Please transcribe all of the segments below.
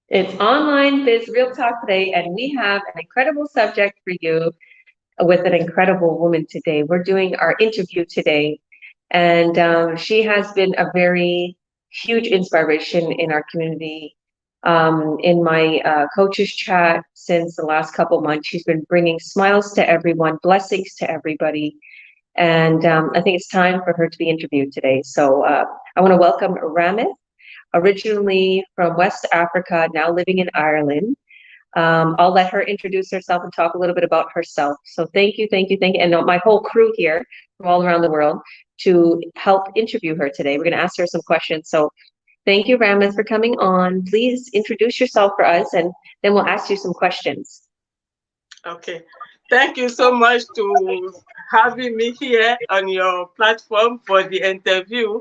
It's Online Biz Real Talk today, and we have an incredible subject for you with an incredible woman today. We're doing our interview today, and she has been a very huge inspiration in our community. In my coaches chat since the last couple months, she's been bringing smiles to everyone, blessings to everybody, and I think it's time for her to be interviewed today. So I want to welcome Ramath, originally from West Africa, now living in Ireland. I'll let her introduce herself and talk a little bit about herself. So thank you, thank you, thank you. And my whole crew here from all around the world to help interview her today. We're going to ask her some questions. So thank you, Ramath, for coming on. Please introduce yourself for us, and then we'll ask you some questions. Okay. Thank you so much to having me here on your platform for the interview.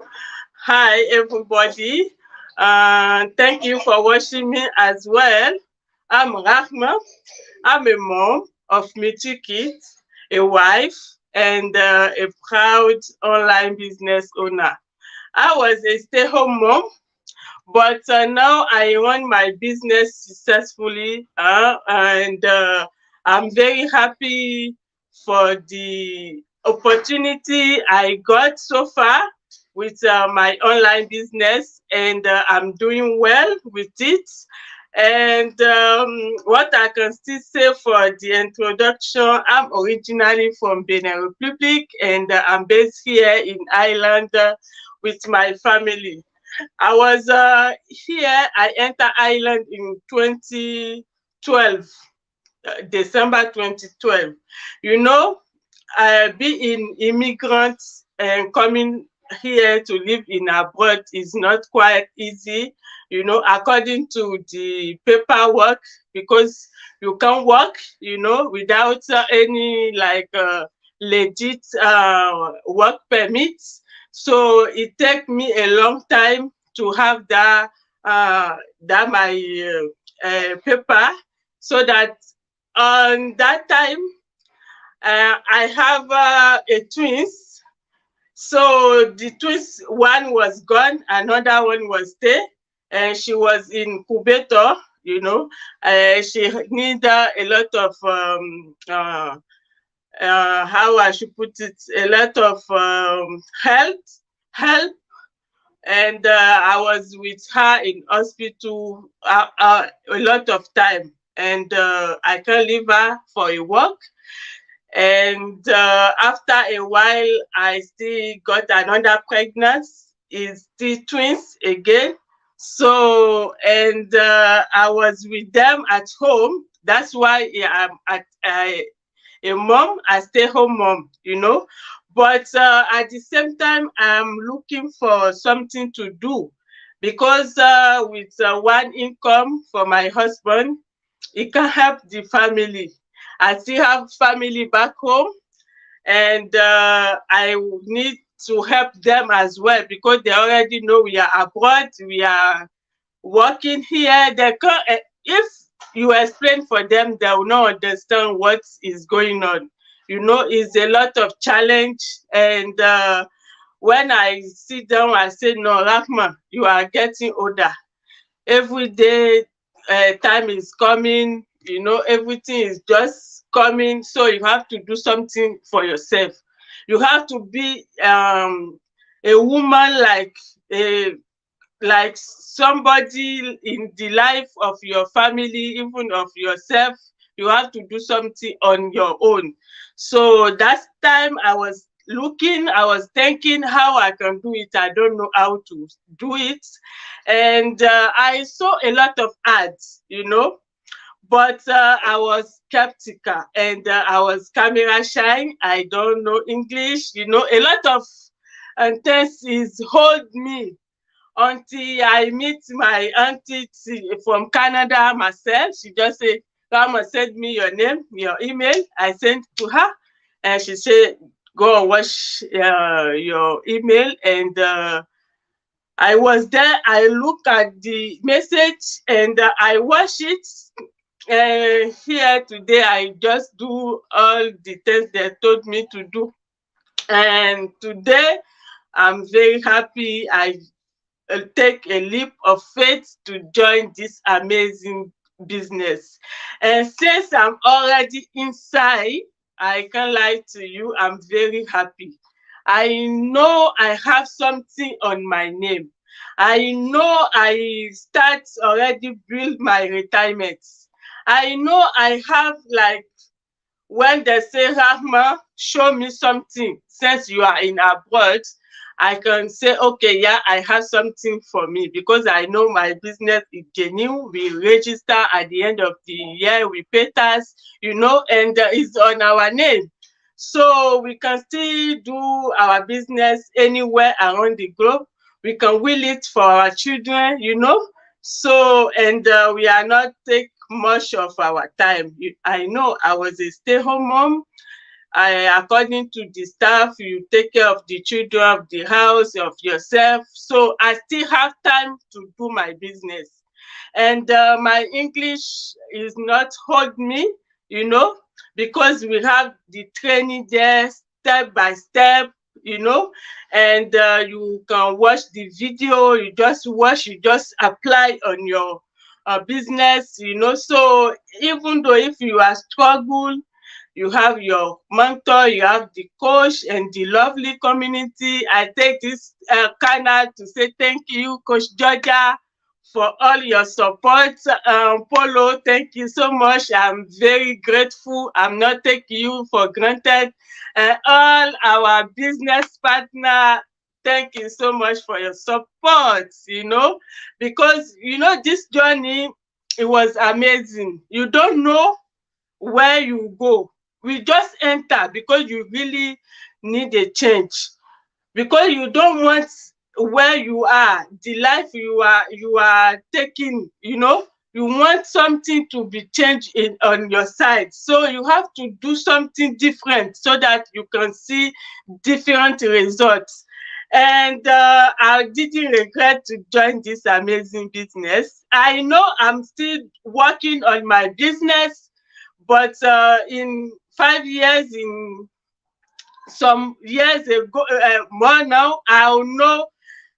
Hi, everybody. Thank you for watching me as well. I'm Rahma. I'm a mom of my two kids, a wife, and a proud online business owner. I was a stay-home mom, but now I run my business successfully, and I'm very happy for the opportunity I got so far with my online business, and I'm doing well with it. And what I can still say for the introduction, I'm originally from Benin Republic, and I'm based here in Ireland with my family. I was here, I entered Ireland in 2012, December 2012. You know, being immigrant and coming here to live in abroad is not quite easy, according to the paperwork, because you can't work, without any legit work permits. So it take me a long time to have that my paper, so that on that time I have a twins. So the twins, one was gone, another one was there, and she was in incubator. She need a lot of how I should put it, a lot of help, and I was with her in hospital a lot of time, and I can't leave her for a walk. And after a while, I still got another pregnancy. It's still twins again. So, and I was with them at home. That's why I'm a mom, a stay-home mom. But at the same time, I'm looking for something to do, because with one income for my husband, it can help the family. I still have family back home, and I need to help them as well, because they already know we are abroad, we are working here. They can, if you explain for them, they will not understand what is going on. It's a lot of challenge, and when I sit down, I say, no, Rahma, you are getting older. Every day, time is coming, everything is just coming, so you have to do something for yourself. You have to be a woman, like somebody in the life of your family, even of yourself. You have to do something on your own. So that time I was looking, I was thinking how I can do it. I don't know how to do it. And I saw a lot of ads, but I was skeptical, and I was camera shy. I don't know English, a lot of things is hold me until I meet my auntie from Canada myself. She just said, "Come and send me your name, your email." I sent to her, and she said, "Go and watch your email." And I was there. I look at the message, and I watch it. Here today, I just do all the things they told me to do. And today, I'm very happy. take a leap of faith to join this amazing business. And since I'm already inside, I can't lie to you, I'm very happy. I know I have something on my name. I know I start already build my retirement. I know I have, like, when they say, Rahma, show me something. Since you are in abroad, I can say, okay, yeah, I have something for me, because I know my business is genuine. We register at the end of the year, we pay tax, and it's on our name. So we can still do our business anywhere around the globe. We can will it for our children. So, and we are not take much of our time. I know I was a stay-home mom. According to the staff, you take care of the children, of the house, of yourself. So I still have time to do my business. And my English is not hold me, because we have the training there step by step, and you can watch the video, you just watch, you just apply on your business. So even though if you are struggle, you have your mentor, you have the coach and the lovely community. I take this canal to say thank you, Coach Georgia, for all your support. Polo, thank you so much. I'm very grateful. I'm not taking you for granted. All our business partner, thank you so much for your support, because, this journey, it was amazing. You don't know where you go. We just enter because you really need a change, because you don't want where you are, the life you are taking, you want something to be changed on your side. So you have to do something different so that you can see different results. And I didn't regret to join this amazing business. I know I'm still working on my business, but in 5 years, in some years ago, more now, I'll know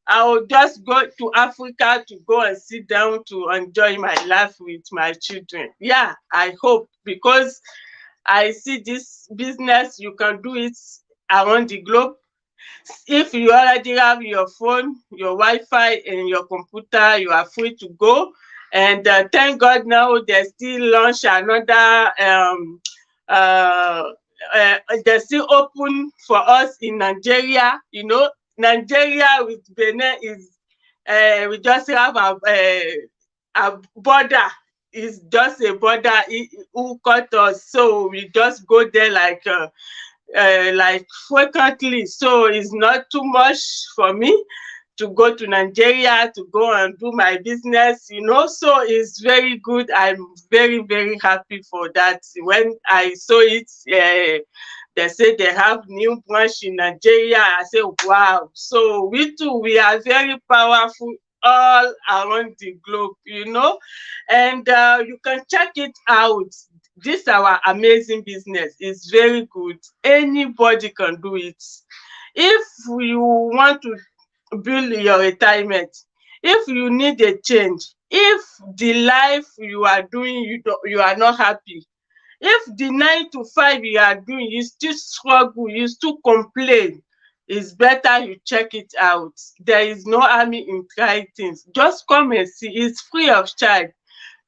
I'll just go to Africa to go and sit down to enjoy my life with my children. Yeah, I hope, because I see this business, you can do it around the globe. If you already have your phone, your Wi-Fi, and your computer, you are free to go. And thank God now they still launch another, they still open for us in Nigeria. Nigeria with Benin is, we just have a border. It's just a border who cut us. So we just go there like frequently. So it's not too much for me to go to Nigeria to go and do my business, so it's very good. I'm very, very happy for that. When I saw it, they say they have new branch in Nigeria. I say, wow. So we too, we are very powerful all around the globe, and you can check it out. This our amazing business is very good. Anybody can do it. If you want to build your retirement, if you need a change, if the life you are doing, you are not happy, if the 9 to 5 you are doing, you still struggle, you still complain, it's better you check it out. There is no harm in trying things. Just come and see. It's free of charge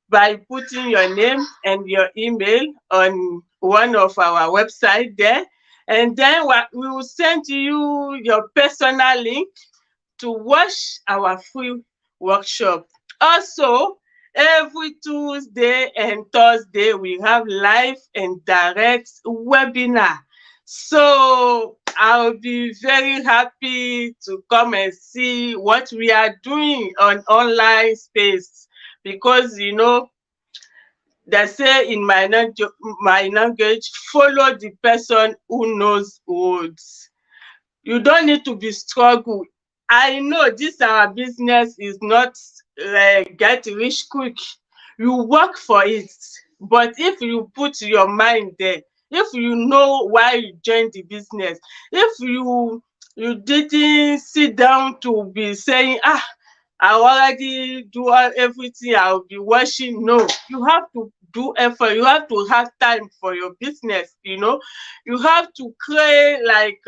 by putting your name and your email on one of our website there, and then we will send you your personal link to watch our free workshop. Also, every Tuesday and Thursday, we have live and direct webinar. So I'll be very happy to come and see what we are doing on online space, because, they say in my language, follow the person who knows words. You don't need to be struggle. I know this our business is not get rich quick. You work for it, but if you put your mind there, if you know why you joined the business, if you didn't sit down to be saying, I already do everything. I'll be watching. No, you have to do effort. You have to have time for your business. You have to create like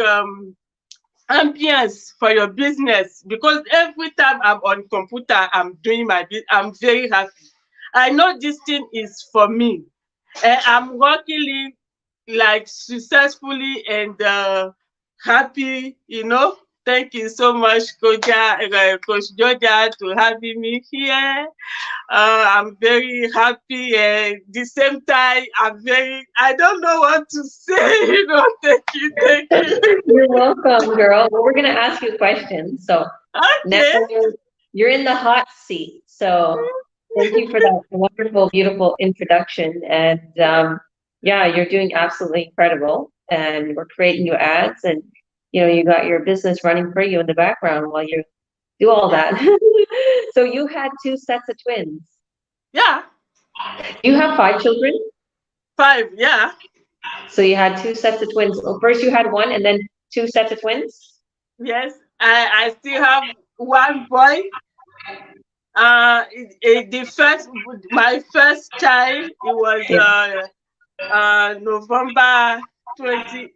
ambience for your business, because every time I'm on computer, I'm doing my business. I'm very happy. I know this thing is for me, and I'm working like successfully and happy. Thank you so much, Coach Georgia, to having me here. I'm very happy, and the same time, I don't know what to say. Thank you, thank you. You're welcome, girl. Well, we're going to ask you questions. So now Okay. you're in the hot seat. So thank you for that wonderful, beautiful introduction. And yeah, you're doing absolutely incredible. And we're creating new ads, and you got your business running for you in the background while you do all that. So you had two sets of twins. Yeah. You have 5 children? 5, yeah. So you had two sets of twins. Well, first you had one and then two sets of twins? Yes. I still have one boy. My first child, it was November 28th.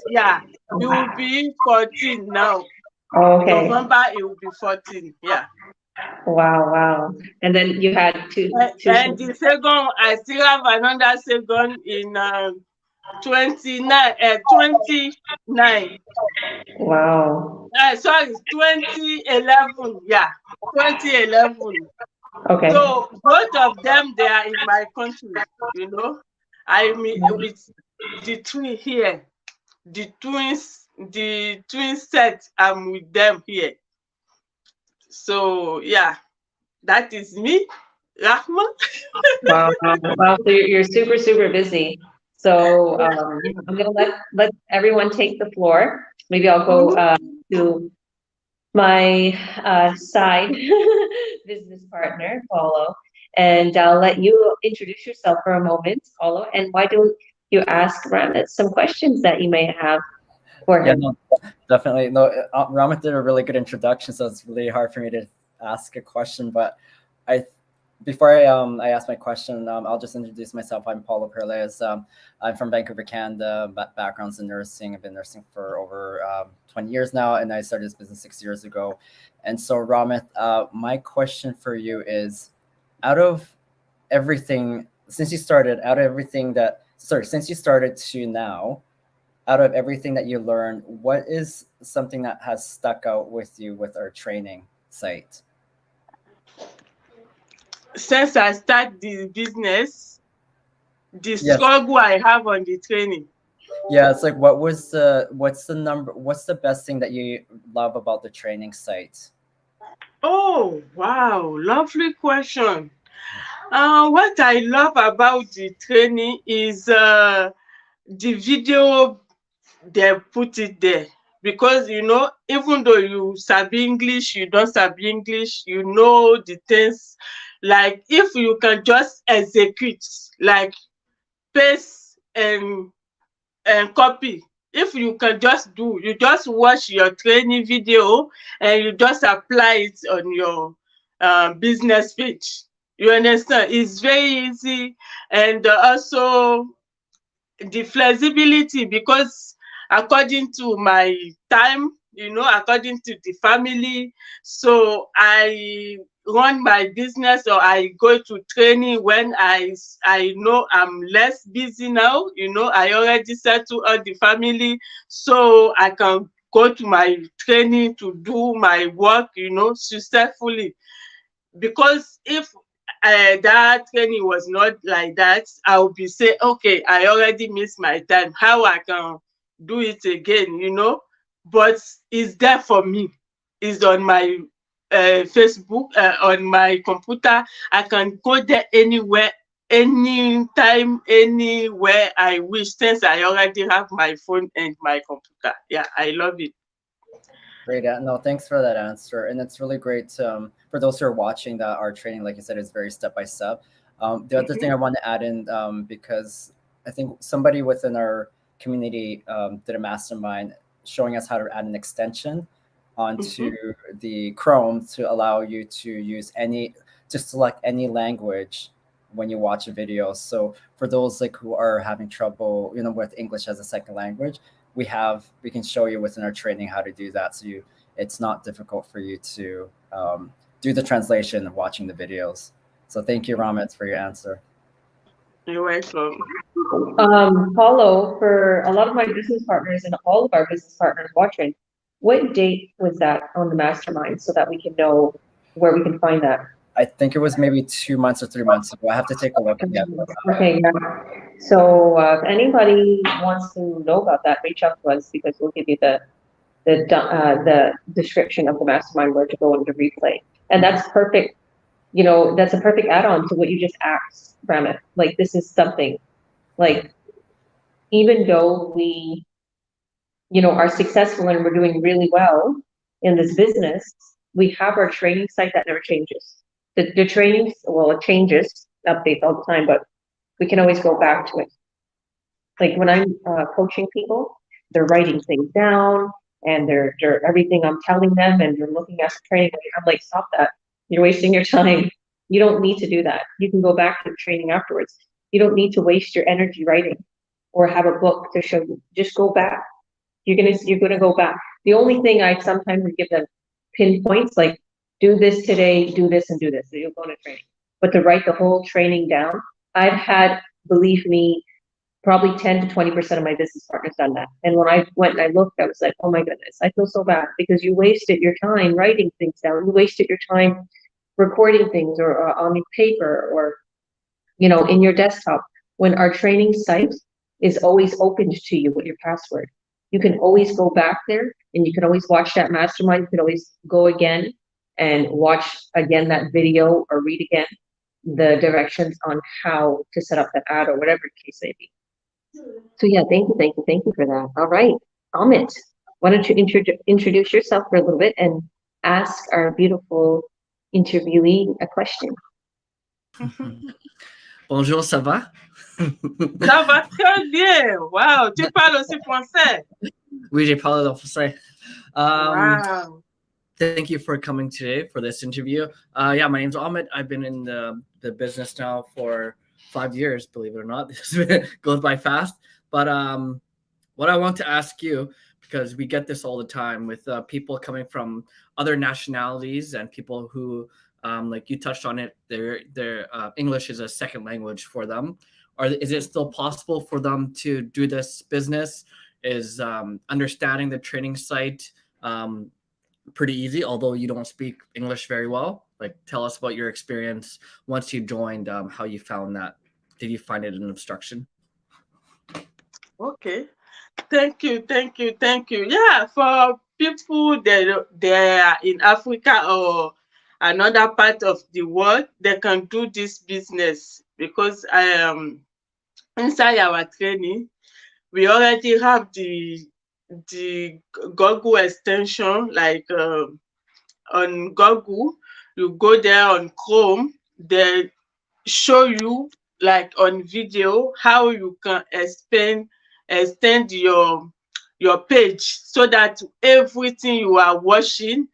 Yeah. He will be 14 now. Okay. November, it will be 14. Yeah. Wow, wow. And then you had two. And the second, I still have another second in 29. Wow. Sorry, 2011. Yeah, 2011. Okay. So both of them, they are in my country. I mean, with the twin here, the twin set, I'm with them here. So yeah, that is me, Rahma. Wow, wow. So you're super, super busy. So I'm gonna let everyone take the floor. Maybe I'll go to my side business partner, Paulo, and I'll let you introduce yourself for a moment, Paulo. And why don't you ask Ramath some questions that you may have for Yeah, him? no, definitely. No, Ramath did a really good introduction, so it's really hard for me to ask a question. But I, before I ask my question, I'll just introduce myself. I'm Paulo Perles. I'm from Vancouver, Canada. Background's in nursing. I've been nursing for over 20 years now, and I started this business 6 years ago. And so, Ramath, my question for you is, out of everything, since you started to now, out of everything that you learned, what is something that has stuck out with you with our training site? Since I start the business, the Yes. struggle I have on the training. Yeah, it's like what's the best thing that you love about the training site? Oh, wow, lovely question. What I love about the training is the video they put it there, because even though you sabi English, you don't sabi English, the things, like if you can just execute, like paste and copy. If you can you just watch your training video and you just apply it on your business page. You understand? It's very easy, and also the flexibility, because according to my time, according to the family, so I run my business, or I go to training when I know I'm less busy now. I already settle all the family, so I can go to my training to do my work, successfully. Because if that training was not like that, I would be saying, okay, I already missed my time. How I can do it again, But it's there for me. It's on my Facebook, on my computer. I can go there anywhere, anytime, anywhere I wish, since I already have my phone and my computer. Yeah, I love it. Great. No, thanks for that answer. And it's really great for those who are watching that our training, like you said, is very step by step. The other thing I want to add in, because I think somebody within our community did a mastermind showing us how to add an extension onto the Chrome to allow you to use to select any language when you watch a video. So for those like who are having trouble, with English as a second language, we can show you within our training how to do that. So it's not difficult for you to do the translation and watching the videos. So thank you, Ramath, for your answer. You're welcome. Paulo, for a lot of my business partners and all of our business partners watching, what date was that on the mastermind so that we can know where we can find that? I think it was maybe 2 months or 3 months ago. I have to take a look again. Okay, yeah. So if anybody wants to know about that, reach out to us because we'll give you the description of the mastermind where to go into replay. And that's perfect. That's a perfect add-on to what you just asked, Ramath. Like this is something like even though we, are successful and we're doing really well in this business, we have our training site that never changes. The trainings, well, it changes, updates all the time, but we can always go back to it. Like when I'm coaching people, they're writing things down and they're everything I'm telling them and they're looking at the training. I'm like, stop that. You're wasting your time. You don't need to do that. You can go back to the training afterwards. You don't need to waste your energy writing or have a book to show you. Just go back. You're gonna go back. The only thing I sometimes give them pinpoints, like do this today, do this and do this. So you'll go to training. But to write the whole training down, I've had, believe me, probably 10 to 20% of my business partners done that. And when I went and I looked, I was like, oh my goodness, I feel so bad because you wasted your time writing things down. You wasted your time recording things or on your paper or, in your desktop. When our training site is always opened to you with your password, you can always go back there and you can always watch that mastermind. You can always go again and watch again that video or read again the directions on how to set up that ad or whatever the case may be. So yeah, thank you for that. All right, Amit, why don't you introduce yourself for a little bit and ask our beautiful interviewee a question. Bonjour, ça va? Ça va très bien. Wow, tu parles aussi français? Oui, j'ai parlé en français. Wow. Thank you for coming today for this interview. Yeah, my name's Amit. I've been in the business now for 5 years, believe it or not. This goes by fast. But what I want to ask you, because we get this all the time with people coming from other nationalities and people who, like you touched on it, their English is a second language for them. Is it still possible for them to do this business? Is understanding the training site pretty easy, although you don't speak English very well? Like, tell us about your experience once you joined, how you found that. Did you find it an obstruction? Okay. Thank you. Yeah, for people that they are in Africa or another part of the world, they can do this business because inside our training, we already have the Google extension, like on Google, you go there on Chrome, they show you like on video how you can extend your page so that everything you are watching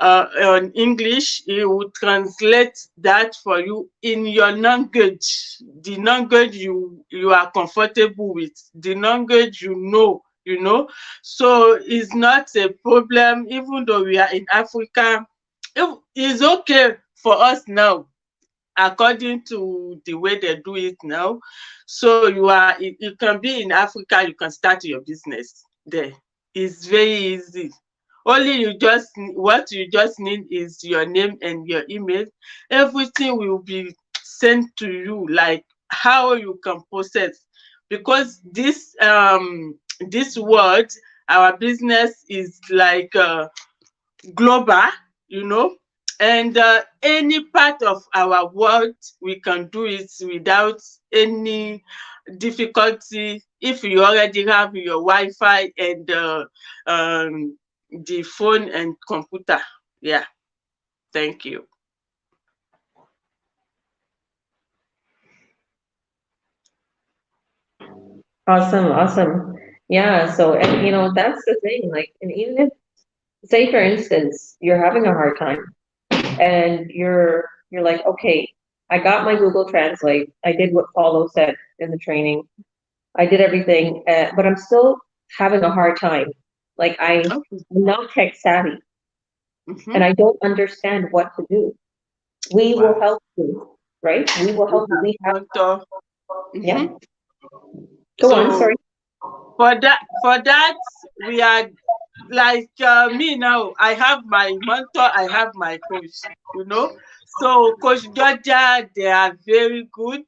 on English, it will translate that for you in your language, the language you are comfortable with, the language you know. So it's not a problem. Even though we are in Africa, it's okay for us now according to the way they do it now. So you can be in Africa, you can start your business there. It's very easy. Only what you just need is your name and your email. Everything will be sent to you, like how you can process. Because this world, our business is like global, and any part of our world we can do it without any difficulty if you already have your Wi-Fi and the phone and computer. Yeah, thank you. Awesome. Yeah. So, and that's the thing. Like, and even if say for instance, you're having a hard time and you're like, okay, I got my Google Translate. I did what Paulo said in the training. I did everything, but I'm still having a hard time. Like I'm Okay. not tech savvy Mhm. and I don't understand what to do. We will Wow. help you, right? We will We help you. have We have, mentor. yeah, Mhm. go on, So sorry. for that, we are like me now. I have my mentor, I have my coach, you know. So Coach Georgia, they are very good,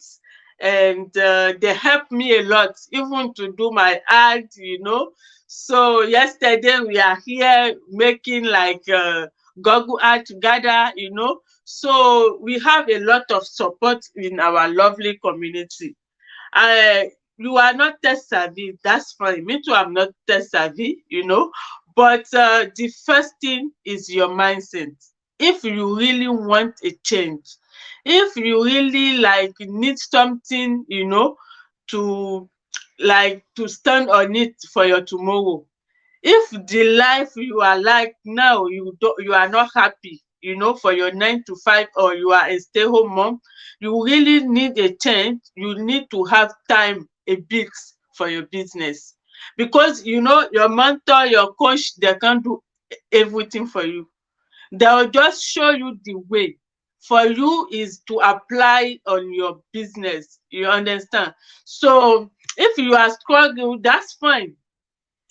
and they help me a lot, even to do my art, you know. So yesterday we are here making like Google art together, you know. So we have a lot of support in our lovely community. I You are not tech savvy, that's fine. Me too, I'm not tech savvy, you know. But the first thing is your mindset. If you really want a change, if you really like need something, you know, to to stand on it for your tomorrow. If the life you are like now, you are not happy, you know, for your 9 to 5, or you are a stay-home mom, you really need a change. You need to have time a bit for your business, because you know your mentor, your coach, they can't do everything for you. They'll just show you the way. For you is to apply on your business. You understand? So if you are struggling, that's fine.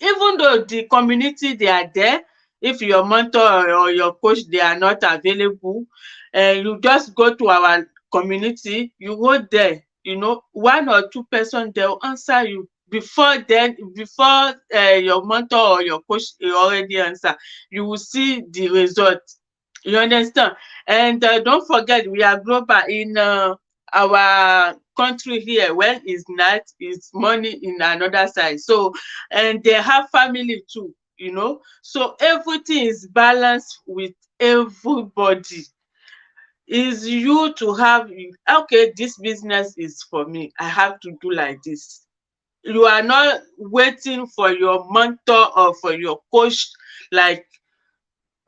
Even though the community they are there, if your mentor or your coach they are not available, you just go to our community, you go there, you know, 1 or 2 person they will answer you before your mentor or your coach already answer. You will see the result. You understand? And don't forget, we are global in our country here. When it's night, it's morning in another side. So, and they have family too, you know. So everything is balanced with everybody. Is you to have, okay, this business is for me. I have to do like this. You are not waiting for your mentor or for your coach, like,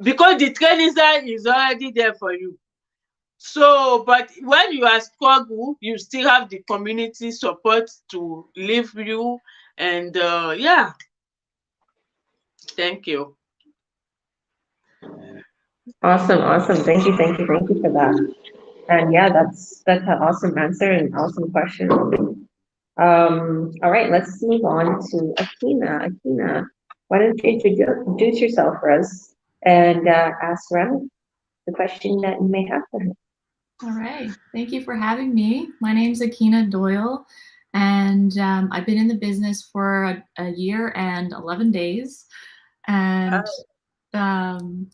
because the training side is already there for you. So, but when you are struggle, you still have the community support to lift you. And yeah, thank you. Awesome, awesome. Thank you for that. And yeah, that's an awesome answer and awesome question. All right, let's move on to Akina. Akina, why don't you introduce yourself for us and ask Ram the question that you may have for her. All right. Thank you for having me. My name's Akina Doyle, and I've been in the business for a year and 11 days. And um,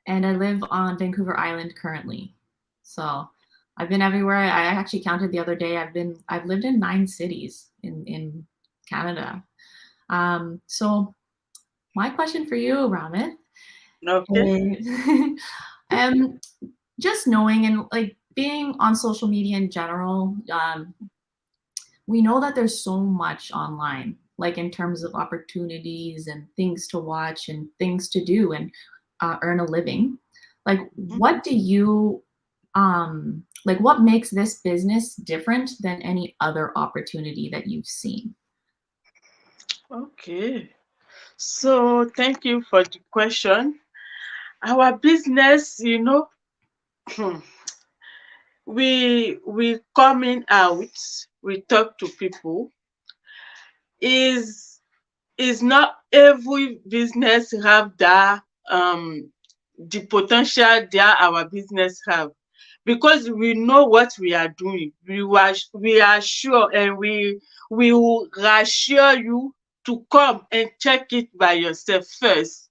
and I live on Vancouver Island currently. So I've been everywhere. I actually counted the other day. I've lived in 9 cities in Canada. So my question for you, Ramath, Okay. is just knowing and like being on social media in general, we know that there's so much online, like in terms of opportunities and things to watch and things to do and earn a living. Like, what do you like? What makes this business different than any other opportunity that you've seen? Okay. So thank you for the question. Our business, you know, we coming out, we talk to people. Is not every business have that the potential that our business have, because we know what we are doing. We are sure, and we will reassure you to come and check it by yourself first,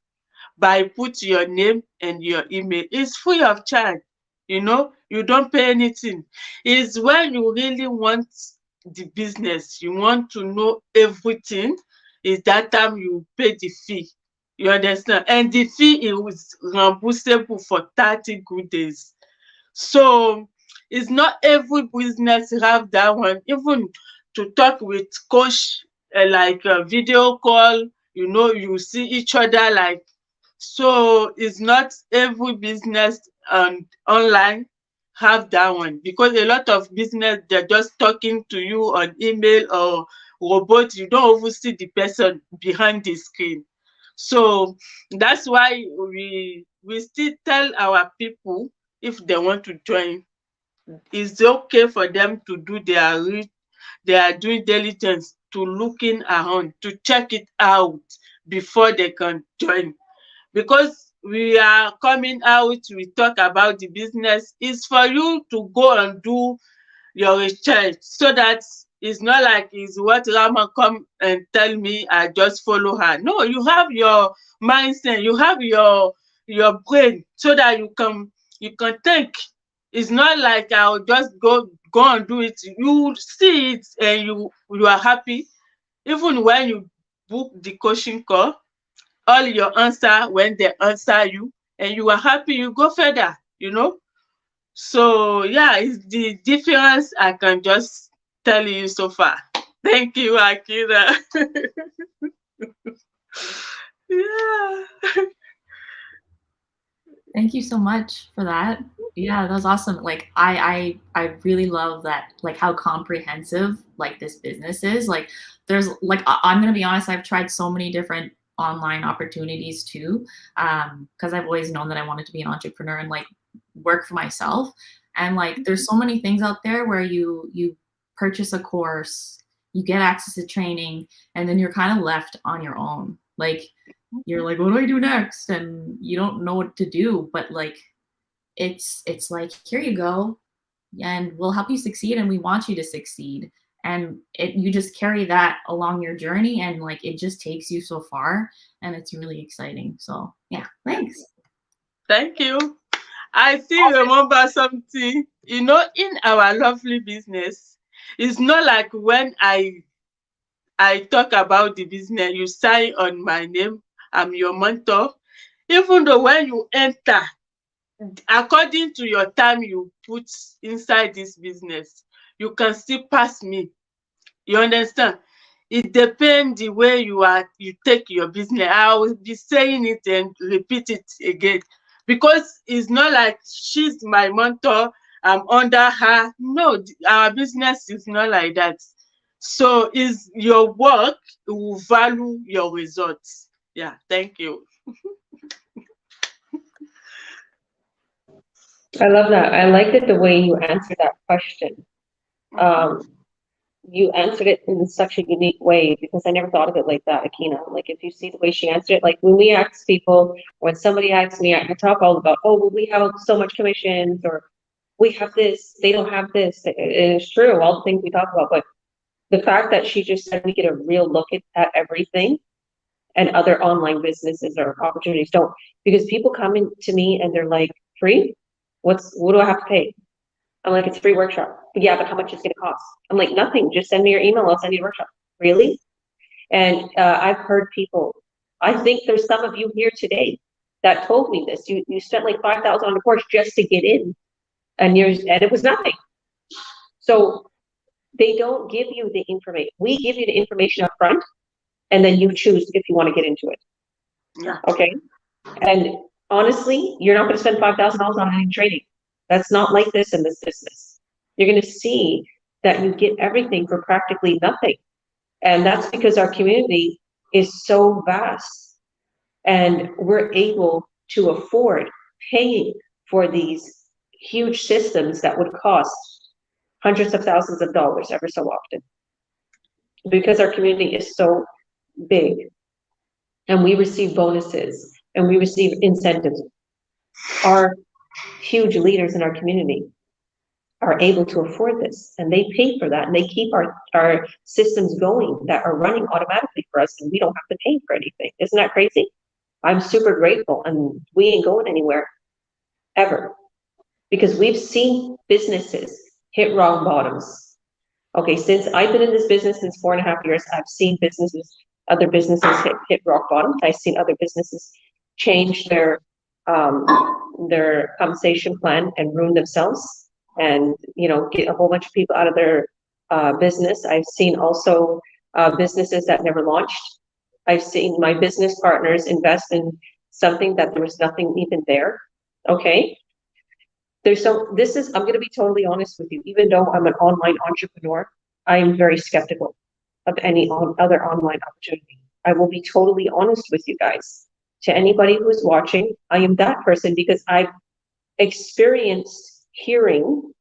by put your name and your email. It's free of charge, you know, you don't pay anything. It's when you really want the business, you want to know everything, is that time you pay the fee. You understand? And the fee is reimbursable for 30 good days. So it's not every business have that one. Even to talk with coach, like a video call, you know, you see each other like So it's not every business online have that one, because a lot of business, they're just talking to you on email or robot. You don't even see the person behind the screen. So that's why we still tell our people, if they want to join, it's okay for them to do their due diligence, to looking around, to check it out before they can join. Because we are coming out, we talk about the business, is for you to go and do your research, so that it's not like it's what Rama come and tell me, I just follow her. No, you have your mindset, you have your brain, so that you can think. It's not like I'll just go and do it. You see it and you are happy. Even when you book the coaching call, all your answer, when they answer you and you are happy, you go further. So yeah, it's the difference I can just tell you so far. Thank you, Akira. Yeah. Thank you so much for that. Yeah, that was awesome. Like I really love that, like how comprehensive like this business is. Like there's like I'm gonna be honest, I've tried so many different online opportunities too. Because I've always known that I wanted to be an entrepreneur and like work for myself. And like there's so many things out there where you purchase a course, you get access to training, and then you're kind of left on your own. Like you're like, what do I do next? And you don't know what to do, but like it's like, here you go, and we'll help you succeed, and we want you to succeed. And you just carry that along your journey, and like it just takes you so far, and it's really exciting. So yeah, thanks. Thank you. I still remember something, in our lovely business. It's not like when I talk about the business, you sign on my name, I'm your mentor. Even though when you enter, according to your time you put inside this business, you can still pass me. You understand? It depends the way you take your business. I will be saying it and repeat it again, because it's not like she's my mentor, I'm under her. No, our business is not like that. So is your work, will value your results. Yeah, thank you. I love that. I liked it the way you answered that question. You answered it in such a unique way, because I never thought of it like that, Akina. Like if you see the way she answered it, like when we ask people, when somebody asks me, I talk all about, oh, well, we have so much commissions, or we have this, they don't have this. It is true, all the things we talk about, but the fact that she just said we get a real look at everything, and other online businesses or opportunities don't, because people come in to me and they're like, free? What do I have to pay? I'm like, it's a free workshop. Yeah, but how much is it gonna cost? I'm like, nothing, just send me your email, I'll send you a workshop. Really? And I've heard people, I think there's some of you here today that told me this. You spent like $5,000 on a course just to get in, and it was nothing. So they don't give you the information. We give you the information up front, and then you choose if you want to get into it. Yeah. Okay. And honestly, you're not going to spend $5,000 on any training. That's not like this in this business. You're going to see that you get everything for practically nothing. And that's because our community is so vast, and we're able to afford paying for these huge systems that would cost hundreds of thousands of dollars ever so often, because our community is so big, and we receive bonuses and we receive incentives. Our huge leaders in our community are able to afford this, and they pay for that, and they keep our systems going that are running automatically for us, and we don't have to pay for anything. Isn't that crazy? I'm super grateful, and we ain't going anywhere ever, because we've seen businesses hit rock bottoms. Okay, since I've been in this business since 4.5 years, I've seen other businesses hit rock bottom. I've seen other businesses change their compensation plan and ruin themselves, and get a whole bunch of people out of their business. I've seen also businesses that never launched. I've seen my business partners invest in something that there was nothing even there. Okay. I'm going to be totally honest with you. Even though I'm an online entrepreneur, I am very skeptical of any other online opportunity. I will be totally honest with you guys. To anybody who's watching, I am that person because I've experienced hearing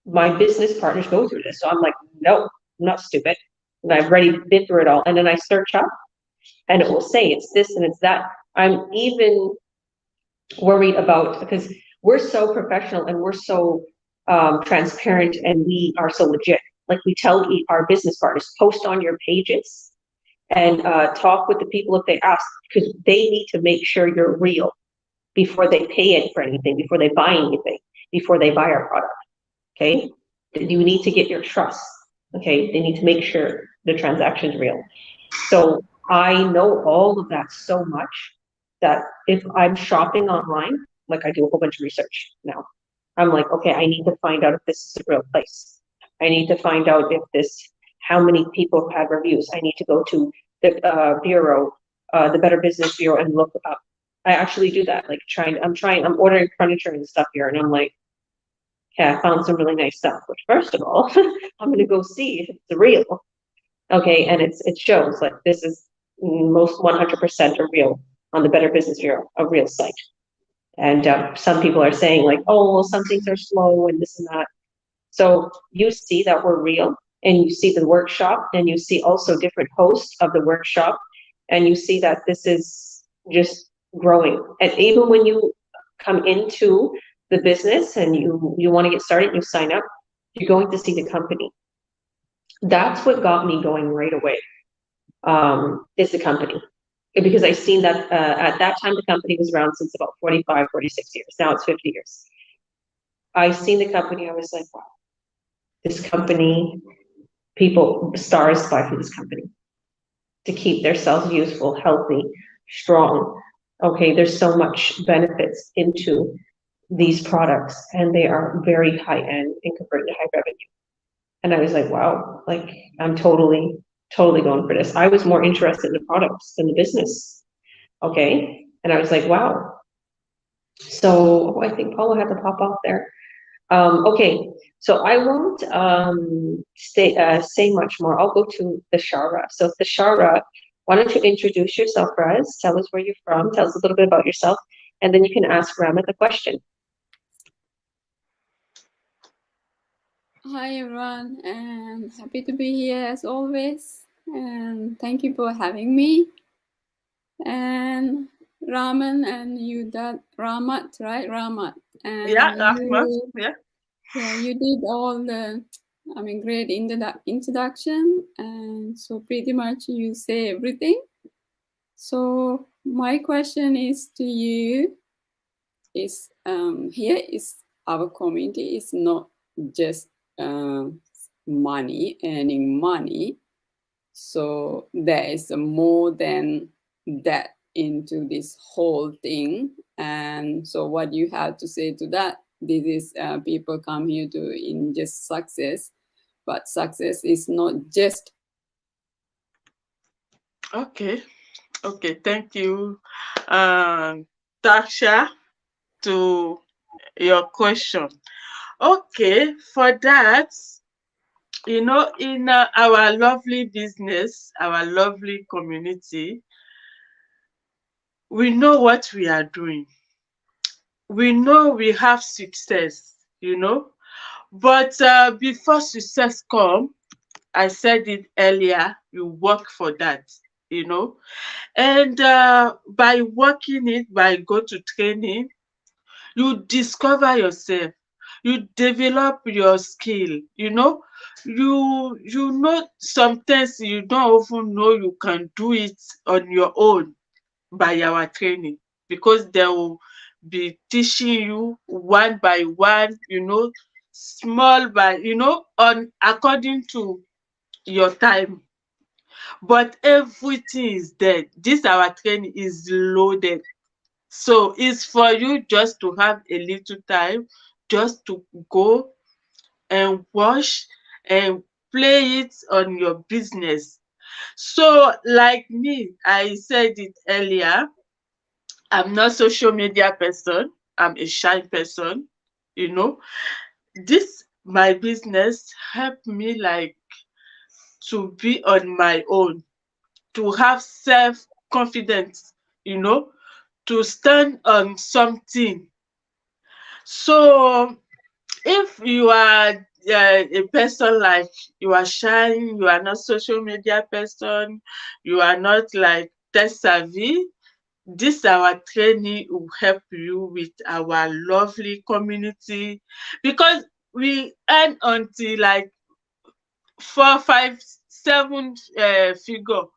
my business partners go through this. So I'm like, no, I'm not stupid. And I've already been through it all. And then I search up and it will say it's this and it's that. I'm even worried about, because we're so professional and we're so transparent and we are so legit. Like we tell our business partners, post on your pages and talk with the people if they ask, because they need to make sure you're real before they pay it for anything, before they buy anything, before they buy our product. Okay, you need to get your trust. Okay, they need to make sure the transaction's real. So I know all of that so much that if I'm shopping online, like I do a whole bunch of research now, I'm like, okay, I need to find out if this is a real place. I need to find out if how many people have reviews. I need to go to the bureau, the Better Business Bureau, and look up. I actually do that. Like I'm ordering furniture and stuff here, and I'm like, yeah, I found some really nice stuff. Which, first of all, I'm going to go see if it's real. Okay, and it shows like this is most 100% a real on the Better Business Bureau, a real site. And some people are saying like, oh, well, some things are slow and this and that. So you see that we're real, and you see the workshop, and you see also different hosts of the workshop, and you see that this is just growing. And even when you come into the business and you want to get started, you sign up, you're going to see the company. That's what got me going right away, is the company. Because I've seen that at that time, the company was around since about 45, 46 years. Now it's 50 years. I seen the company, I was like, wow, this company, stars buy for this company to keep themselves useful, healthy, strong. Okay, there's so much benefits into these products, and they are very high end and convert to high revenue. And I was like, wow, like I'm totally going for this. I was more interested in the products than the business. Okay. And I was like, wow. So I think Paula had to pop off there. Okay. So I won't say much more. I'll go to Thashara. So Thashara, why don't you introduce yourself, Raz? Tell us where you're from. Tell us a little bit about yourself. And then you can ask Ramath a question. Hi everyone, and happy to be here as always, and thank you for having me. And Raman and you, that Ramath, right? Ramath. And yeah, Ramath, yeah. Yeah, you did all the, great introduction, and so pretty much you say everything. So my question is to you is, here is our community is not just money, earning money. So there is more than that into this whole thing. And so what you have to say to that, this is people come here to in just success, but success is not just. Okay, thank you, Tasha, to your question. Okay, for that, in our lovely business, our lovely community, we know what we are doing. We know we have success, but before success comes, I said it earlier, you work for that, and by working it, by go to training, you discover yourself, you develop your skill, you know sometimes you don't even know you can do it on your own by our training, because they will be teaching you one by one, small by, on according to your time. But everything is there. This our training is loaded. So it's for you just to have a little time, just to go and watch and play it on your business. So like me, I said it earlier, I'm not social media person. I'm a shy person, you know. This, my business helped me like to be on my own, to have self-confidence, you know, to stand on something. So if you are a person like you are shy, you are not social media person, you are not like tech savvy, this our training will help you with our lovely community, because we earn until like 4, 5, 7 figure.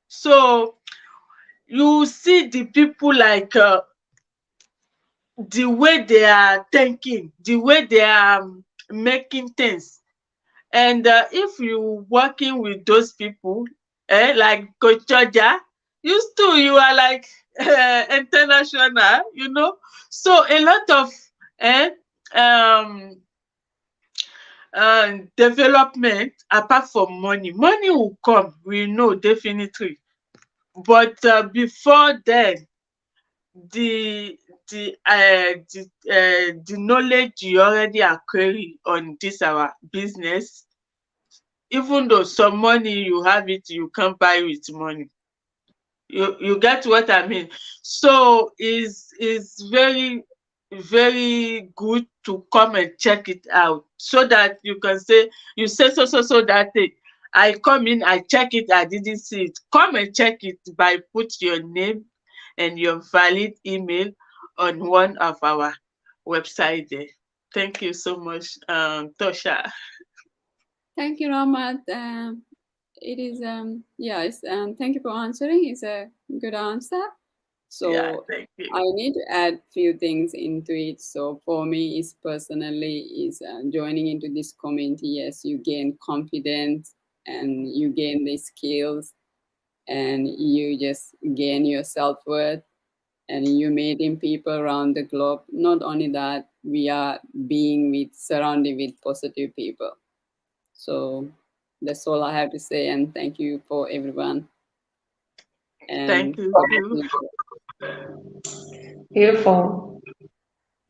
So you see the people like the way they are thinking, the way they are making things. And if you working with those people, like Coach Georgia, you are like international, you know. So a lot of eh, um, development apart from money. Money will come, we know definitely. But before then, the the knowledge you already acquire on this our business, even though some money you have it, you can't buy with money. You get what I mean? So is very good to come and check it out, so that you can say, you say so that thing. I come in, I check it, I didn't see it. Come and check it by put your name and your valid email on one of our website there. Thank you so much, Tosha. Thank you, Ramath. It is yes, thank you for answering. It's a good answer. So Yeah, thank you. I need to add few things into it. So for me, is personally is joining into this community. Yes, you gain confidence and you gain the skills, and you just gain your self-worth, and you meeting people around the globe. Not only that, we are being surrounded with positive people. So that's all I have to say, and thank you for everyone. And Thank you too. Beautiful.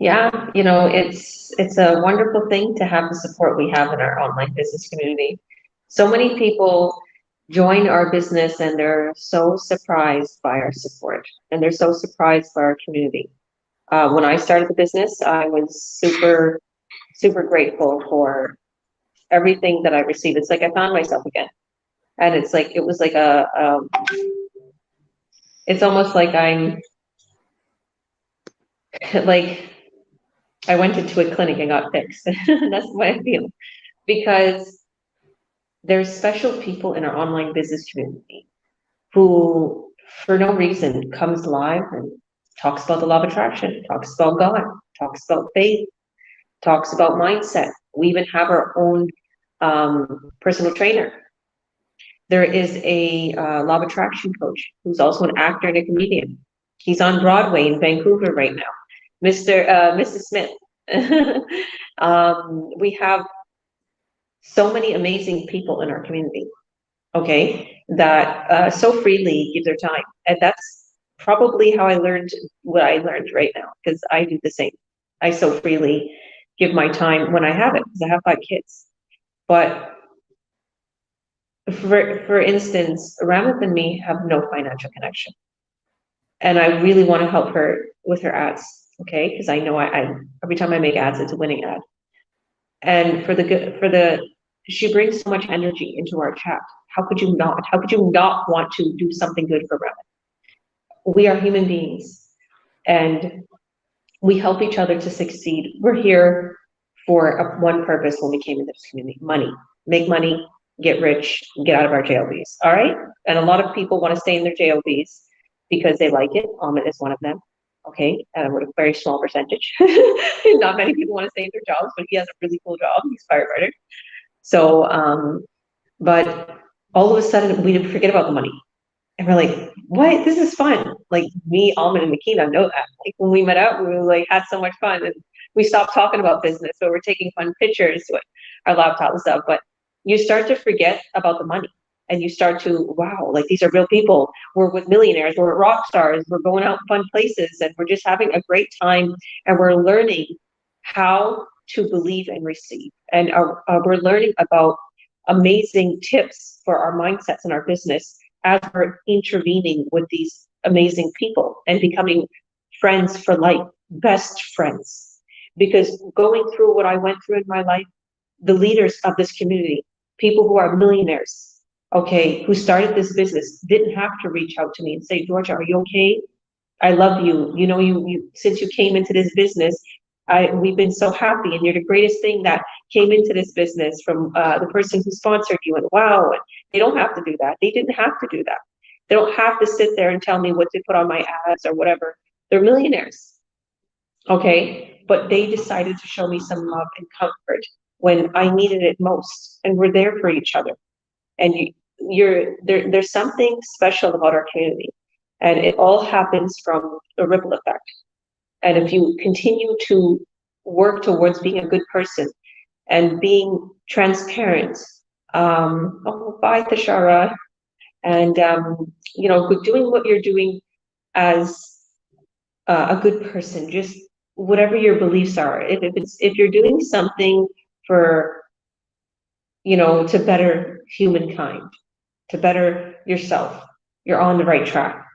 Yeah, you know, it's a wonderful thing to have the support we have in our online business community. So many people join our business and they're so surprised by our support, and they're so surprised by our community. When I started the business, I was super grateful for everything that I received. It's like I found myself again, and it's like it was like it's almost like I'm like I went into a clinic and got fixed. That's the way I feel, because there's special people in our online business community who, for no reason, comes live and talks about the law of attraction, talks about God, talks about faith, talks about mindset. We even have our own personal trainer. There is a law of attraction coach who's also an actor and a comedian. He's on Broadway in Vancouver right now, Mrs. Smith. We have so many amazing people in our community, okay, that so freely give their time. And that's probably how I learned what I learned right now, because I do the same. I so freely give my time when I have it, because I have 5 kids. But for instance, Ramath and me have no financial connection. And I really want to help her with her ads, okay? Because I know I every time I make ads, it's a winning ad. And she brings so much energy into our chat. How could you not? How could you not want to do something good for Ramath? We are human beings, and we help each other to succeed. We're here for one purpose when we came into this community: money. Make money, get rich, get out of our JOBs. All right? And a lot of people want to stay in their JOBs because they like it. Amit is one of them. Okay, with a very small percentage. Not many people want to stay in their jobs, but he has a really cool job. He's a firefighter. So, but all of a sudden we forget about the money. And we're like, what? This is fun. Like me, Almond, and Makina know that. Like when we met up, we were like, had so much fun. And we stopped talking about business, but we're taking fun pictures with our laptop and stuff. But you start to forget about the money. and you start to, wow, like these are real people. We're with millionaires, we're rock stars, we're going out fun places, and we're just having a great time, and we're learning how to believe and receive. And we're learning about amazing tips for our mindsets and our business as we're intervening with these amazing people and becoming friends for life, best friends. Because going through what I went through in my life, the leaders of this community, people who are millionaires, okay, who started this business, didn't have to reach out to me and say, Georgia, are you okay? I love you. You know, you since you came into this business, we've been so happy, and you're the greatest thing that came into this business from the person who sponsored you. And wow, they don't have to do that. They didn't have to do that. They don't have to sit there and tell me what to put on my ads or whatever. They're millionaires, okay? But they decided to show me some love and comfort when I needed it most, and we're there for each other. And there's something special about our community, and it all happens from a ripple effect. And if you continue to work towards being a good person and being transparent, oh, bye, Tashara, and you know, doing what you're doing as a good person, just whatever your beliefs are. If you're doing something for, you know, to better humankind, to better yourself, you're on the right track.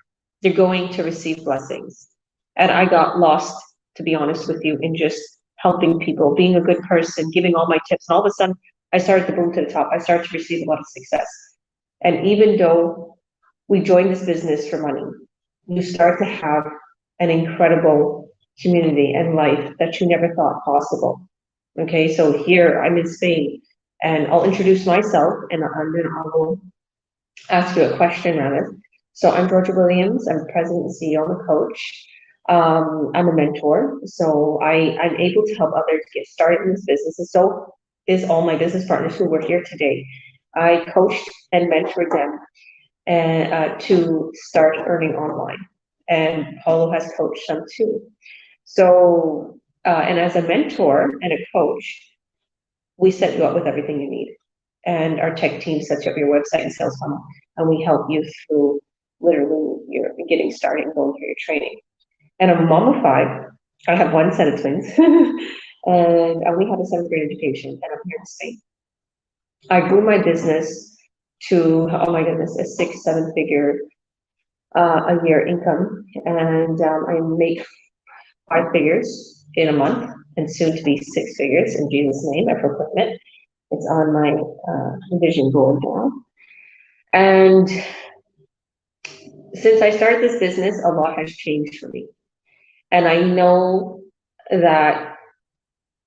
You're going to receive blessings. And I got lost, to be honest with you, in just helping people, being a good person, giving all my tips. And all of a sudden, I started to boom to the top. I started to receive a lot of success. And even though we joined this business for money, you start to have an incredible community and life that you never thought possible. Okay, so here I'm in Spain, and I'll introduce myself, and then I'll ask you a question, Ramath. So I'm Georgia Williams. I'm president and CEO. I'm a coach. I'm a mentor. So I'm able to help others get started in this business. And so is all my business partners who were here today. I coached and mentored them and to start earning online. And Paulo has coached them too. So, and as a mentor and a coach, we set you up with everything you need. And our tech team sets you up your website and sales funnel, and we help you through literally your getting started and going through your training. And I'm a mom of 5. I have 1 set of twins, and I only have a 7th grade education, and I'm here in Spain. I grew my business to, oh my goodness, a 6-7 figure a year income, and I make 5 figures in a month, and soon to be 6 figures in Jesus' name. I proclaim it. It's on my vision board now. And since I started this business, a lot has changed for me. And I know that,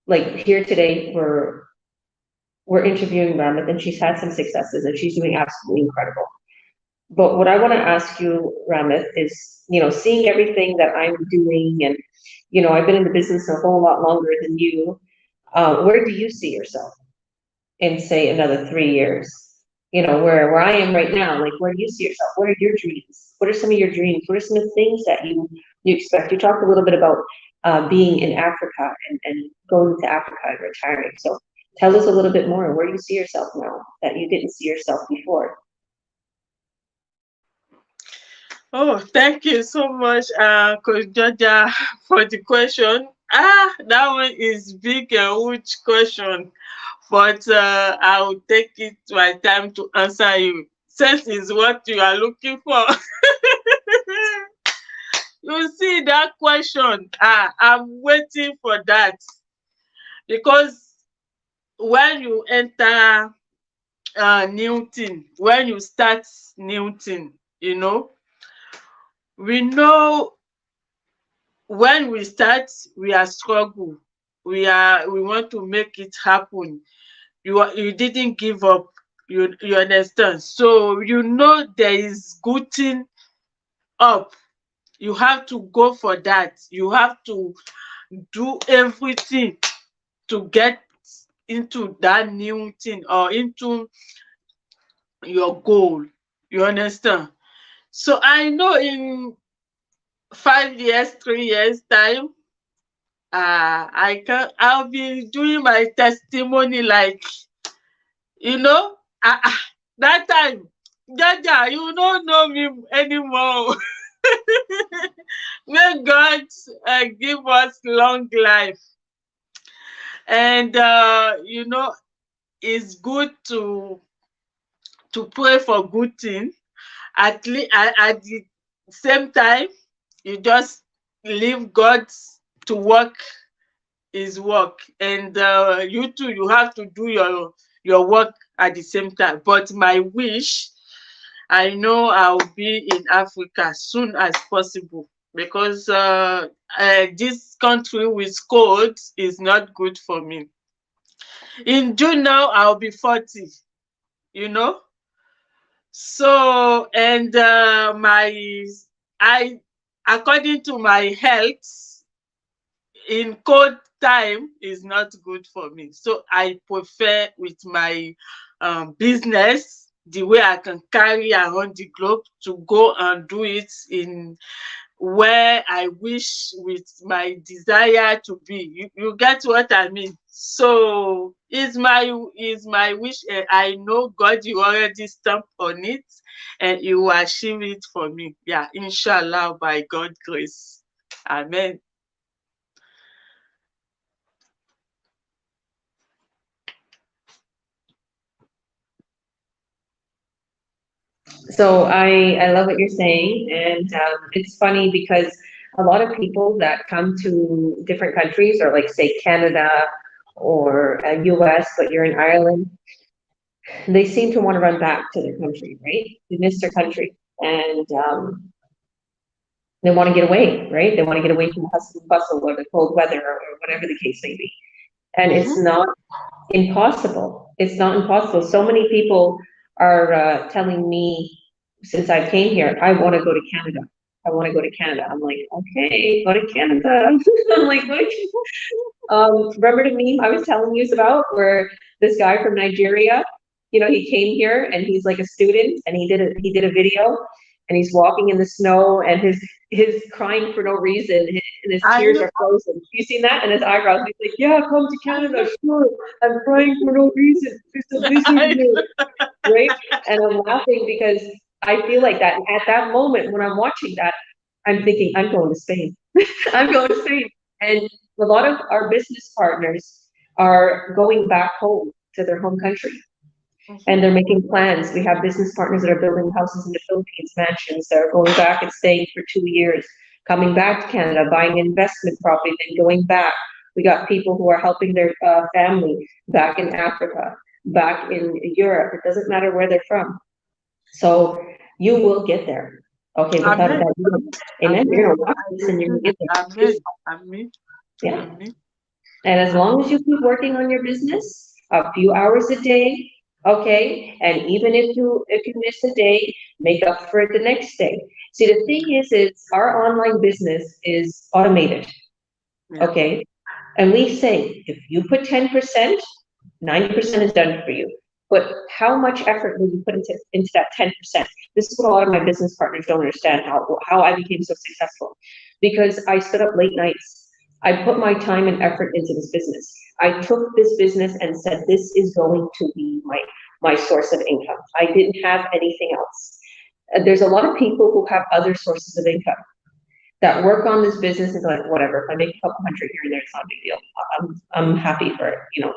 like, here today, we're interviewing Ramath, and she's had some successes, and she's doing absolutely incredible. But what I want to ask you, Ramath, is, you know, seeing everything that I'm doing, and, you know, I've been in the business a whole lot longer than you. Where do you see yourself in, say, another 3 years? You know, where I am right now, like, where do you see yourself? What are your dreams? What are some of your dreams? What are some of the things that you expect? You talked a little bit about being in Africa and going to Africa and retiring. So tell us a little bit more. Where do you see yourself now that you didn't see yourself before? Oh, thank you so much, Coach Georgia, for the question. That one is big and huge question, but I'll take it my time to answer you. Sense is what you are looking for. You see that question? I'm waiting for that, because when you enter new thing, when you start new thing, you know, we know when we start, we are struggle. We want to make it happen. You didn't give up. You understand? So you know there is good thing up. You have to go for that. You have to do everything to get into that new thing or into your goal. You understand? So I know in 5 years, 3 years time, I'll be doing my testimony, like, you know, that time Jaja, you don't know me anymore. May God give us long life. And, you know, it's good to pray for good things. At least at the same time, you just leave God to work his work. And you too, you have to do your work at the same time. But my wish, I know I'll be in Africa soon as possible, because this country with cold is not good for me. In June now, I'll be 40, you know. So, and I, according to my health, in cold time is not good for me. So I prefer with my business, the way I can carry around the globe, to go and do it in where I wish, with my desire to be. You get what I mean? So is my wish. I know God, you already stamped on it, and you will achieve it for me. Yeah, inshallah, by God's grace. Amen. So I love what you're saying, and it's funny because a lot of people that come to different countries, or like say Canada or US, but you're in Ireland, they seem to want to run back to their country, right? They miss their country, and they want to get away, right? They want to get away from the hustle and bustle or the cold weather, or whatever the case may be. And it's not impossible. It's not impossible. So many people are telling me since I came here, I want to go to Canada. I want to go to Canada. I'm like, okay, go to Canada. I'm like, what? Remember the meme I was telling you about, where this guy from Nigeria, you know, he came here and he's like a student, and he did a video, and he's walking in the snow, and his crying for no reason, and his tears are frozen. You seen that? And his eyebrows. He's like, yeah, come to Canada, sure. I'm crying for no reason. It's a blizzard here, right? And I'm laughing because I feel like that. And at that moment when I'm watching that, I'm thinking, I'm going to Spain. I'm going to Spain. And a lot of our business partners are going back home to their home country. And they're making plans. We have business partners that are building houses in the Philippines, mansions. They're going back and staying for 2 years, coming back to Canada, buying investment property, then going back. We got people who are helping their family back in Africa, back in Europe. It doesn't matter where they're from. So you will get there. Okay, without a doubt. Amen. You're gonna watch this and you're gonna get there. Amen. Yeah. Amen. And as long as you keep working on your business, a few hours a day, okay, and even if you miss a day, make up for it the next day. See, the thing is our online business is automated, okay? And we say, if you put 10%, 90% is done for you. But how much effort will you put into that 10%? This is what a lot of my business partners don't understand, how I became so successful. Because I stood up late nights. I put my time and effort into this business. I took this business and said, this is going to be my source of income. I didn't have anything else. There's a lot of people who have other sources of income that work on this business and like, whatever, if I make a couple hundred here and there, it's not a big deal. I'm happy for it, you know.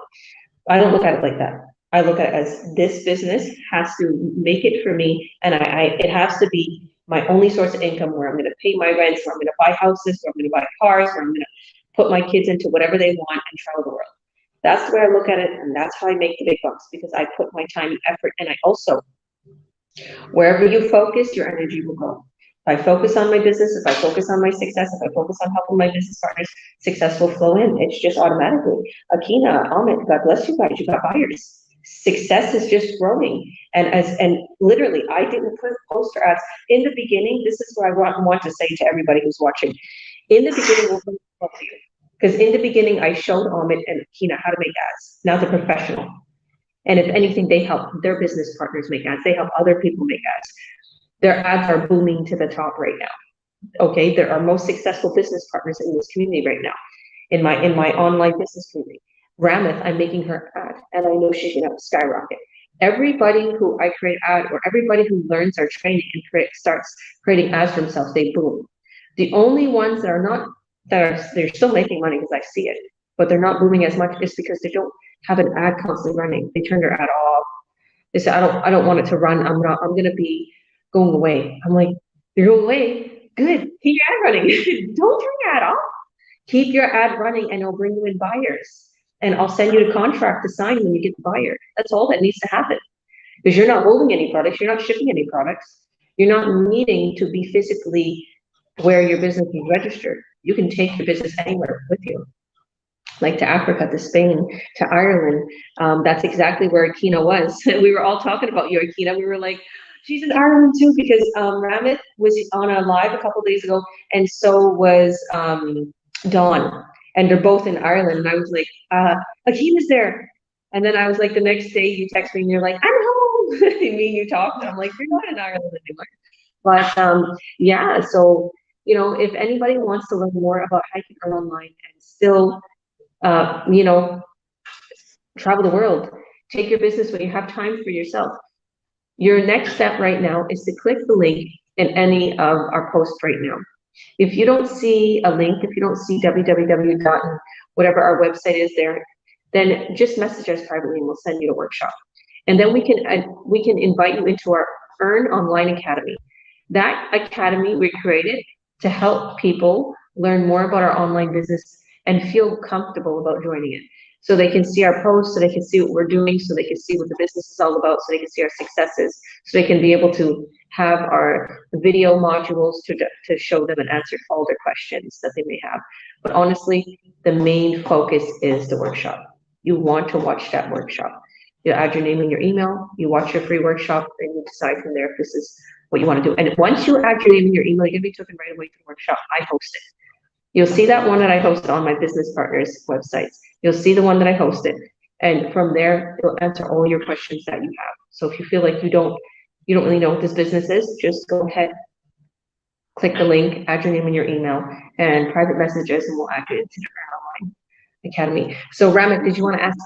I don't look at it like that. I look at it as this business has to make it for me, and it has to be my only source of income, where I'm going to pay my rents, where I'm going to buy houses, where I'm going to buy cars, where I'm going to put my kids into whatever they want and travel the world. That's the way I look at it, and that's how I make the big bucks, because I put my time and effort, and I also, wherever you focus, your energy will go. If I focus on my business, if I focus on my success, if I focus on helping my business partners, success will flow in. It's just automatically. Akina, Ahmed, God bless you guys. You got buyers. Success is just growing. And literally, I didn't put poster ads in the beginning. This is what I want to say to everybody who's watching. In the beginning, we'll talk to you, because in the beginning, I showed Ahmed and Akina how to make ads. Now they're professional. And if anything, they help their business partners make ads. They help other people make ads. Their ads are booming to the top right now. Okay, they're our most successful business partners in this community right now, in my online business community. Ramath, I'm making her ad, and I know she's gonna skyrocket. Everybody who I create ad, or everybody who learns our training and starts creating ads for themselves, they boom. The only ones that are not, they're still making money because I see it, but they're not booming as much, is because they don't have an ad constantly running. They turn their ad off. They say, I don't want it to run. I'm gonna be going away. I'm like, you're going away? Good. Keep your ad running. Don't turn your ad off. Keep your ad running and it'll bring you in buyers. And I'll send you a contract to sign when you get the buyer. That's all that needs to happen. Because you're not holding any products, you're not shipping any products, you're not needing to be physically where your business is registered. You can take your business anywhere with you, like to Africa, to Spain, to Ireland. That's exactly where Akina was. We were all talking about you, Akina. We were like, she's in Ireland too, because Ramath was on a live a couple days ago, and so was Dawn, and they're both in Ireland. And I was like, Akina's there. And then I was like, the next day you text me and you're like, I'm home. Me, you talked, and I'm like, you're not in Ireland anymore. But yeah, so if anybody wants to learn more about how you can earn online and still travel the world, take your business when you have time for yourself. Your next step right now is to click the link in any of our posts right now. If you don't see a link, if you don't see www. whatever our website is there, then just message us privately and we'll send you a workshop. And then we can invite you into our Earn Online Academy. That academy we created to help people learn more about our online business and feel comfortable about joining it. So they can see our posts, so they can see what we're doing, so they can see what the business is all about, so they can see our successes, so they can be able to have our video modules to show them and answer all their questions that they may have. But honestly, the main focus is the workshop. You want to watch that workshop. You add your name and your email, you watch your free workshop, and you decide from there if this is what you want to do. And once you add your name and your email, you're gonna be taken right away to the workshop. I host it. You'll see that one that I hosted on my business partners' websites. You'll see the one that I hosted. And from there, it'll answer all your questions that you have. So if you feel like you don't really know what this business is, just go ahead, click the link, add your name and your email, and private messages, and we'll add you into the Online Academy. So Ramath, did you want to ask,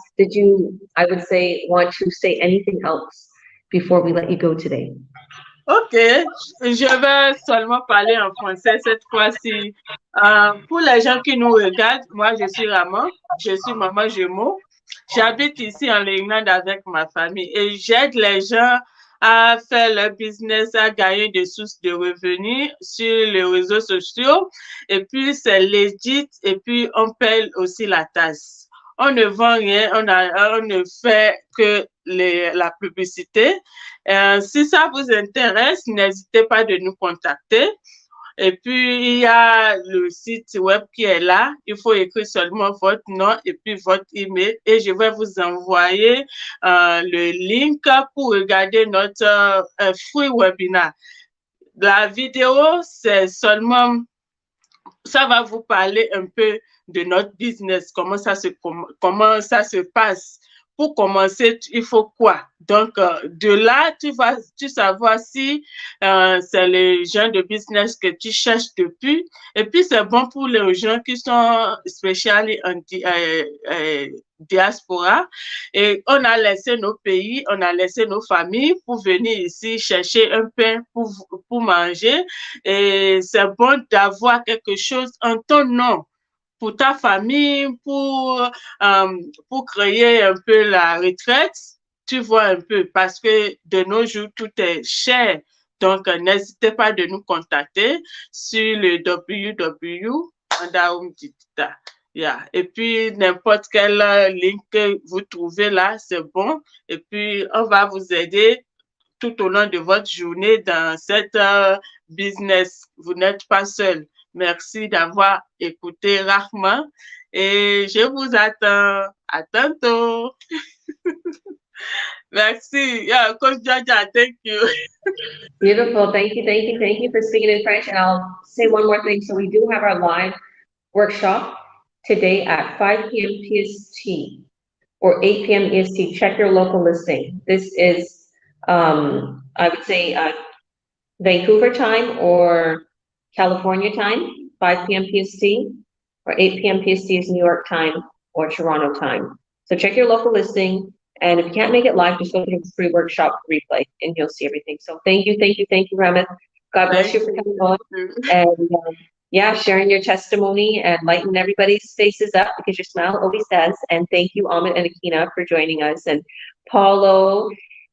I would say, want to say anything else before we let you go today? Ok, je vais seulement parler en français cette fois-ci. Pour les gens qui nous regardent, moi je suis Ramath, je suis maman jumeau. J'habite ici en Irlande avec ma famille et j'aide les gens à faire leur business, à gagner des sources de revenus sur les réseaux sociaux. Et puis c'est legit et puis on paye aussi la taxe. On ne vend rien, on ne fait que la publicité. Si ça vous intéresse, n'hésitez pas de nous contacter. Et puis, il y a le site web qui est là. Il faut écrire seulement votre nom et puis votre email. Et je vais vous envoyer le link pour regarder notre free webinar. La vidéo, c'est seulement, ça va vous parler un peu de notre business, comment ça se passe. Pour commencer, il faut quoi? Donc, de là, tu vas savoir si c'est le genre de business que tu cherches depuis. Et puis, c'est bon pour les gens qui sont spécialement en diaspora. Et on a laissé nos pays, on a laissé nos familles pour venir ici chercher un pain pour manger. Et c'est bon d'avoir quelque chose en ton nom, pour ta famille, pour créer un peu la retraite, tu vois un peu, parce que de nos jours, tout est cher. Donc, n'hésitez pas de nous contacter sur le www.Badarou. Yeah. Et puis, n'importe quel link que vous trouvez là, c'est bon. Et puis, on va vous aider tout au long de votre journée dans cette business. Vous n'êtes pas seul. Merci d'avoir écouté Ramath et je vous attends. À tantôt. Merci. Yeah, Coach Jaja, thank you. Beautiful. Thank you for speaking in French. And I'll say one more thing. So we do have our live workshop today at 5 p.m. PST or 8 p.m. EST. Check your local listing. This is, I would say, Vancouver time or California time, 5 p.m. PST, or 8 p.m. PST is New York time or Toronto time. So check your local listing And if you can't make it live, just go to the free workshop replay and you'll see everything. So thank you, Ramath. God bless you for coming on. And yeah, sharing your testimony and lighting everybody's faces up because your smile always does. And thank you, Amit and Akina, for joining us. And Paulo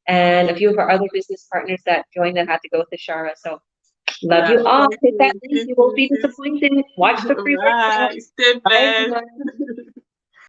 and a few of our other business partners that joined that had to go with the Shara. So love you all. Hit that link. You won't be disappointed. Watch the free workshop. Bye. Stay Bye, blessed. everyone.